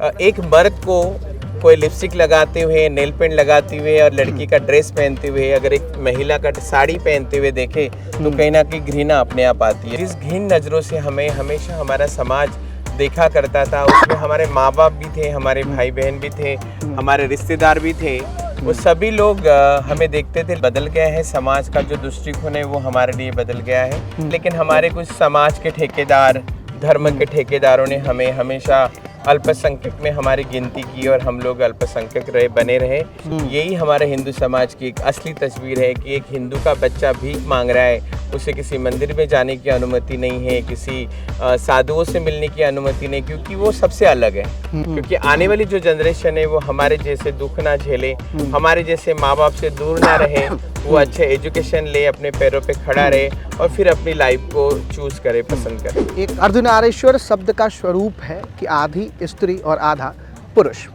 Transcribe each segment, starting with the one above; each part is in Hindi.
एक मर्द को कोई लिपस्टिक लगाते हुए, नेल पेंट लगाते हुए और लड़की का ड्रेस पहनते हुए अगर एक महिला का साड़ी पहनते हुए देखे तो कहीं ना कहीं घृणा अपने आप आती है। जिस घृण नज़रों से हमें हमेशा हमारा समाज देखा करता था, उसमें हमारे माँ बाप भी थे, हमारे भाई बहन भी थे, हमारे रिश्तेदार भी थे, वो सभी लोग हमें देखते थे। बदल गया है समाज का जो दृष्टिकोण है वो हमारे लिए बदल गया है, लेकिन हमारे कुछ समाज के ठेकेदार, धर्म के ठेकेदारों ने हमें हमेशा अल्पसंख्यक में हमारी गिनती की और हम लोग अल्पसंख्यक बने रहे। यही हमारे हिंदू समाज की एक असली तस्वीर है कि एक हिंदू का बच्चा भीख मांग रहा है, उसे किसी मंदिर में जाने की अनुमति नहीं है, किसी साधुओं से मिलने की अनुमति नहीं, क्योंकि वो सबसे अलग है। क्योंकि आने वाली जो जनरेशन है वो हमारे जैसे दुख ना झेले, हमारे जैसे माँ बाप से दूर ना रहे, वो अच्छे एजुकेशन ले, अपने पैरों पे खड़ा रहे और फिर अपनी लाइफ को चूज करे, पसंद करे। एक अर्धनारीश्वर शब्द का स्वरूप है कि आधी स्त्री और आधा पुरुष।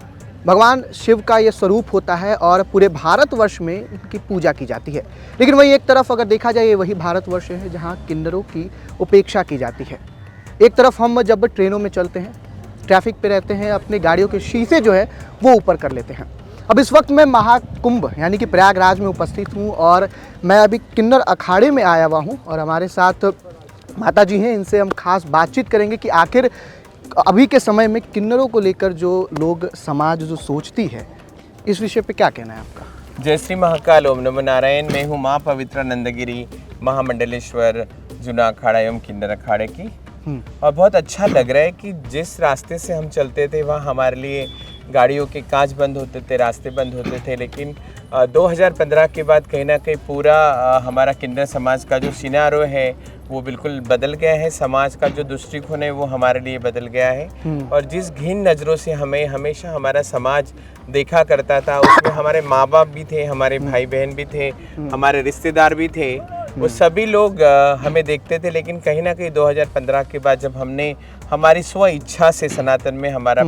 भगवान शिव का ये स्वरूप होता है और पूरे भारतवर्ष में इनकी पूजा की जाती है। लेकिन वहीं एक तरफ अगर देखा जाए, ये वही भारतवर्ष है जहाँ किन्नरों की उपेक्षा की जाती है। एक तरफ हम जब ट्रेनों में चलते हैं, ट्रैफिक पे रहते हैं, अपनी गाड़ियों के शीशे जो है वो ऊपर कर लेते हैं। अब इस वक्त मैं महाकुंभ यानी कि प्रयागराज में उपस्थित हूँ और मैं अभी किन्नर अखाड़े में आया हुआ हूँ और हमारे साथ माता जी हैं, इनसे हम खास बातचीत करेंगे कि आखिर अभी के समय में किन्नरों को लेकर जो लोग समाज जो सोचती है, इस विषय पे क्या कहना है आपका? जय श्री महाकाल, ओम नमो नारायण। मैं हूँ माँ पवित्रानंदगिरी महामंडलेश्वर जूना अखाड़ा एवं किन्नर अखाड़े की। और बहुत अच्छा लग रहा है कि जिस रास्ते से हम चलते थे वहाँ हमारे लिए गाड़ियों के कांच बंद होते थे, रास्ते बंद होते थे, लेकिन 2015 के बाद कहीं ना कहीं पूरा हमारा किन्नर समाज का जो सिनारो है वो बिल्कुल बदल गया है। समाज का जो दृष्टिकोण है वो हमारे लिए बदल गया है। और जिस घृण नज़रों से हमें हमेशा हमारा समाज देखा करता था, उसमें हमारे माँ बाप भी थे, हमारे भाई बहन भी थे, हमारे रिश्तेदार भी थे, वो सभी लोग हमें देखते थे। लेकिन कहीं ना कहीं 2015 के बाद जब हमने हमारी स्व इच्छा से सनातन में हमारा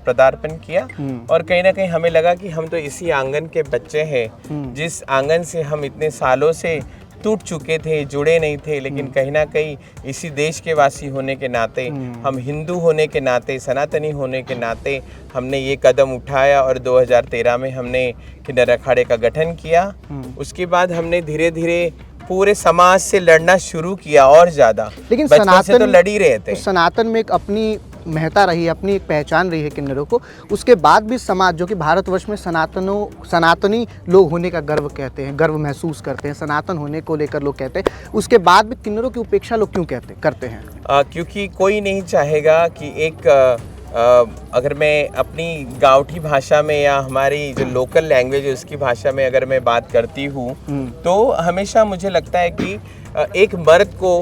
पदार्पण किया और कहीं ना कहीं हमें लगा कि हम तो इसी आंगन के बच्चे हैं, जिस आंगन से हम इतने सालों से टूट चुके थे, जुड़े नहीं थे, लेकिन कहीं ना कहीं इसी देश के वासी होने के नाते, हम हिंदू होने के नाते, सनातनी होने के नाते हमने ये कदम उठाया और 2013 में हमने किन्नर अखाड़े का गठन किया। उसके बाद हमने धीरे धीरे पूरे समाज से लड़ना शुरू किया और ज़्यादा, लेकिन बचपन से तो लड़ ही रहे थे। सनातन में एक अपनी महत्ता रही है, अपनी एक पहचान रही है किन्नरों को। उसके बाद भी समाज जो कि भारतवर्ष में सनातनी लोग होने का गर्व कहते हैं, गर्व महसूस करते हैं, सनातन होने को लेकर लोग कहते हैं, उसके बाद भी किन्नरों की उपेक्षा लोग क्यों करते हैं? क्योंकि कोई नहीं चाहेगा कि एक अगर मैं अपनी गाँवठी भाषा में या हमारी जो लोकल लैंग्वेज है उसकी भाषा में अगर मैं बात करती हूँ तो हमेशा मुझे लगता है कि एक मर्द को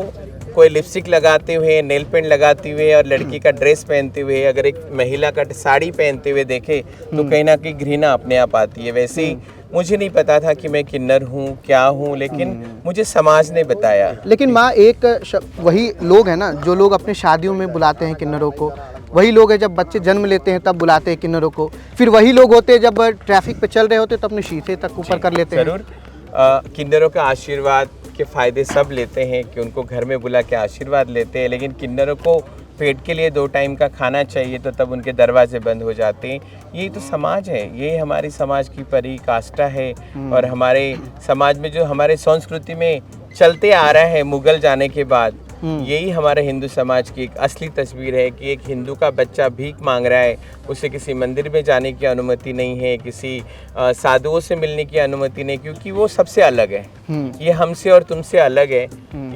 कोई लिपस्टिक लगाते हुए, नेल पेंट लगाते हुए और लड़की का ड्रेस पहनते हुए अगर एक महिला का साड़ी पहनते हुए देखे तो कहीं ना कहीं घृणा अपने आप आती है। वैसे ही मुझे नहीं पता था कि मैं किन्नर हूँ, क्या हूँ, लेकिन मुझे समाज ने बताया। लेकिन माँ, वही लोग हैं ना जो लोग अपने शादियों में बुलाते हैं किन्नरों को, वही लोग हैं जब बच्चे जन्म लेते हैं तब बुलाते हैं किन्नरों को, फिर वही लोग होते हैं जब ट्रैफिक पे चल रहे होते तो अपने शीशे तक ऊपर कर लेते हैं। जरूर किन्नरों का आशीर्वाद के फायदे सब लेते हैं कि उनको घर में बुला के आशीर्वाद लेते हैं, लेकिन किन्नरों को पेट के लिए 2 टाइम का खाना चाहिए तो तब उनके दरवाजे बंद हो जाते हैं। यही तो समाज है, ये हमारी समाज की परिकाष्ठा है। और हमारे समाज में जो हमारे संस्कृति में चलते आ रहा है मुगल जाने के बाद, यही हमारे हिंदू समाज की एक असली तस्वीर है कि एक हिंदू का बच्चा भीख मांग रहा है, उसे किसी मंदिर में जाने की अनुमति नहीं है, किसी साधुओं से मिलने की अनुमति नहीं, क्योंकि वो सबसे अलग है। ये हमसे और तुमसे अलग है।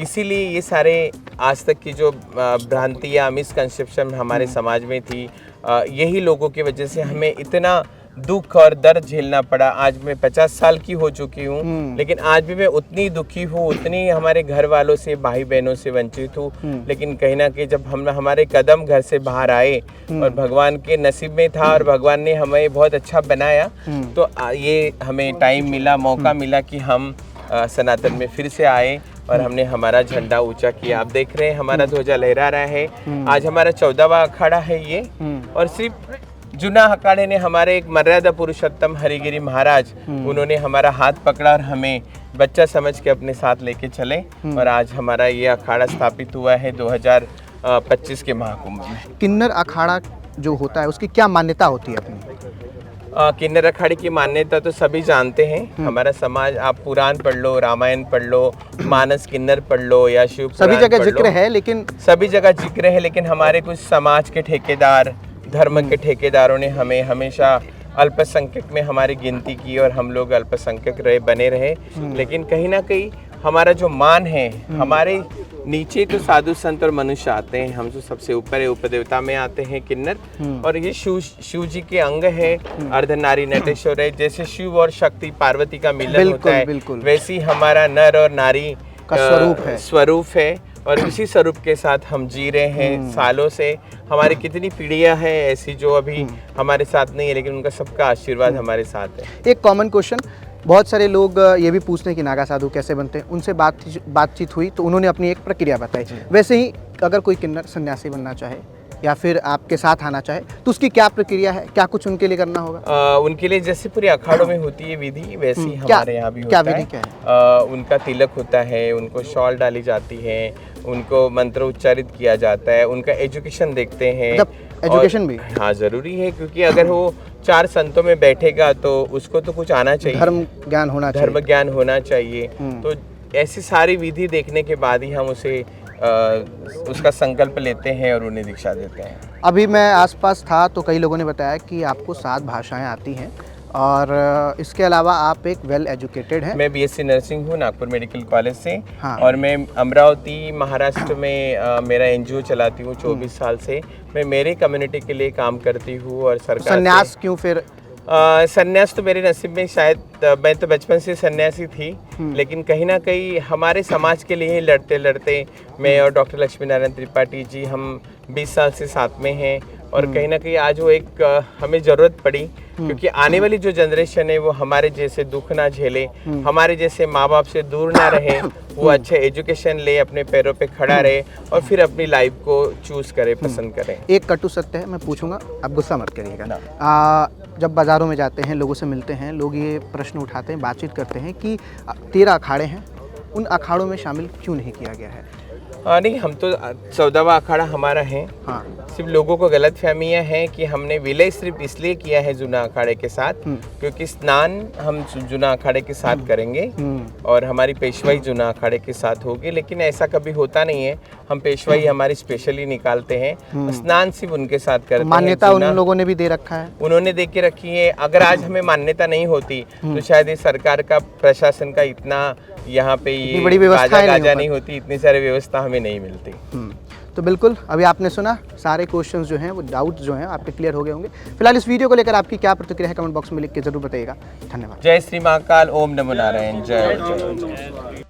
इसीलिए ये सारे आज तक की जो भ्रांति या मिसकंसेप्शन हमारे समाज में थी, यही लोगों की वजह से हमें इतना दुख और दर्द झेलना पड़ा। आज मैं 50 साल की हो चुकी हूँ, लेकिन आज भी मैं उतनी दुखी हूँ, उतनी हमारे घर वालों से, भाई बहनों से वंचित हूँ। लेकिन कहीं ना कहीं जब हम हमारे कदम घर से बाहर आए और भगवान के नसीब में था और भगवान ने हमें बहुत अच्छा बनाया, तो ये हमें टाइम मिला, मौका मिला कि हम सनातन में फिर से आए और हमने हमारा झंडा ऊंचा किया। आप देख रहे हैं हमारा ध्वजा लहरा रहा है। आज हमारा 14वां अखाड़ा है ये। और सिर्फ जूना अखाड़े ने हमारे एक मर्यादा पुरुषोत्तम हरिगिरी महाराज, उन्होंने हमारा हाथ पकड़ा और हमें बच्चा समझ के अपने साथ लेके चले। और आज हमारा ये अखाड़ा स्थापित हुआ है 2025 के महाकुंभ में। किन्नर अखाड़ा जो होता है उसकी क्या मान्यता होती है अपनी? किन्नर अखाड़े की मान्यता तो सभी जानते हैं। हमारा समाज, आप पुराण पढ़ लो, रामायण पढ़ लो, मानस किन्नर पढ़ लो या शिव सभी पुराण जगह पढ़ जिक्र लो, है, लेकिन सभी जगह जिक्र है। लेकिन हमारे कुछ समाज के ठेकेदार, धर्म के ठेकेदारों ने हमें हमेशा अल्पसंख्यक में हमारी गिनती की और हम लोग अल्पसंख्यक रहे, बने रहे। लेकिन कहीं ना कहीं हमारा जो मान है, हमारे नीचे तो साधु संत और मनुष्य आते हैं, हम जो सबसे ऊपर है उपदेवता में आते हैं किन्नर, और ये शिव जी के अंग है, अर्धनारी नटेश्वर है। जैसे शिव और शक्ति पार्वती का मिलन होता है, वैसे ही हमारा नर और नारी का स्वरूप है और इसी स्वरूप के साथ हम जी रहे हैं सालों से। हमारी कितनी पीढ़ियां हैं ऐसी जो अभी हमारे साथ नहीं है, लेकिन उनका सबका आशीर्वाद हमारे साथ है। एक कॉमन क्वेश्चन, बहुत सारे लोग ये भी पूछते हैं कि नागा साधु कैसे बनते हैं। उनसे बातचीत हुई तो उन्होंने अपनी एक प्रक्रिया बताई। वैसे ही अगर कोई किन्नर सन्यासी बनना चाहे या फिर आपके साथ आना चाहे तो उसकी क्या प्रक्रिया है, क्या कुछ उनके लिए करना होगा? उनके लिए जैसे पूरे अखाड़ों में होती है विधि, वैसी हमारे यहाँ भी होता है। विधि क्या है? उनका तिलक होता है, उनको शॉल डाली जाती है, उनको मंत्र उच्चारित किया जाता है, उनका एजुकेशन देखते हैं। मतलब एजुकेशन भी? हाँ, जरूरी है, क्योंकि अगर वो 4 संतों में बैठेगा तो उसको तो कुछ आना चाहिए, धर्म ज्ञान होना चाहिए। तो ऐसी सारी विधि देखने के बाद ही हम उसे उसका संकल्प लेते हैं और उन्हें दीक्षा देते हैं। अभी मैं आसपास था तो कई लोगों ने बताया कि आपको 7 भाषाएं आती हैं और इसके अलावा आप एक वेल एजुकेटेड हैं। मैं बीएससी नर्सिंग हूँ नागपुर मेडिकल कॉलेज से। हाँ। और मैं अमरावती महाराष्ट्र में मेरा एनजीओ चलाती हूँ 24 साल से। मैं मेरे कम्युनिटी के लिए काम करती हूँ और सरकार संन्यास क्यों फिर? संन्यास तो मेरे नसीब में शायद, मैं तो बचपन से सन्यासी थी, लेकिन कहीं ना कहीं हमारे समाज के लिए ही लड़ते लड़ते मैं और डॉक्टर लक्ष्मी नारायण त्रिपाठी जी, हम 20 साल से साथ में हैं। और कहीं ना कहीं आज वो एक हमें ज़रूरत पड़ी, क्योंकि आने वाली जो जनरेशन है वो हमारे जैसे दुख ना झेले, हमारे जैसे माँ बाप से दूर ना रहे, वो अच्छे एजुकेशन ले, अपने पैरों पे खड़ा रहे और फिर अपनी लाइफ को चूज करे, पसंद करें। एक कटु सत्य है, मैं पूछूंगा, आप गुस्सा मत करिएगा। जब बाज़ारों में जाते हैं, लोगों से मिलते हैं, लोग ये प्रश्न उठाते हैं, बातचीत करते हैं कि 13 अखाड़े हैं, उन अखाड़ों में शामिल क्यों नहीं किया गया है? नहीं, हम तो 14वां अखाड़ा हमारा है। हाँ। सिर्फ लोगों को गलत फहमियाँ हैं कि हमने विलय सिर्फ इसलिए किया है जुना अखाड़े के साथ, क्योंकि स्नान हम जुना अखाड़े के साथ करेंगे और हमारी पेशवाई जुना अखाड़े के साथ होगी। लेकिन ऐसा कभी होता नहीं है, हम पेशवाई हमारी स्पेशली निकालते हैं, स्नान सिर्फ उनके साथ करते हैं। मान्यता उन लोगों ने भी दे रखा है, उन्होंने दे के रखी है। अगर आज हमें मान्यता नहीं होती तो शायद ये सरकार का, प्रशासन का इतना यहाँ पे ये बड़ी व्यवस्था नहीं होती, इतनी सारी व्यवस्था हमें नहीं मिलती। तो बिल्कुल, अभी आपने सुना, सारे क्वेश्चंस जो हैं, वो डाउट्स जो हैं आपके क्लियर हो गए होंगे। फिलहाल इस वीडियो को लेकर आपकी क्या प्रतिक्रिया है, कमेंट बॉक्स में लिख के जरूर बताइएगा। धन्यवाद। जय श्री महाकाल, ओम नमो नारायण, जय।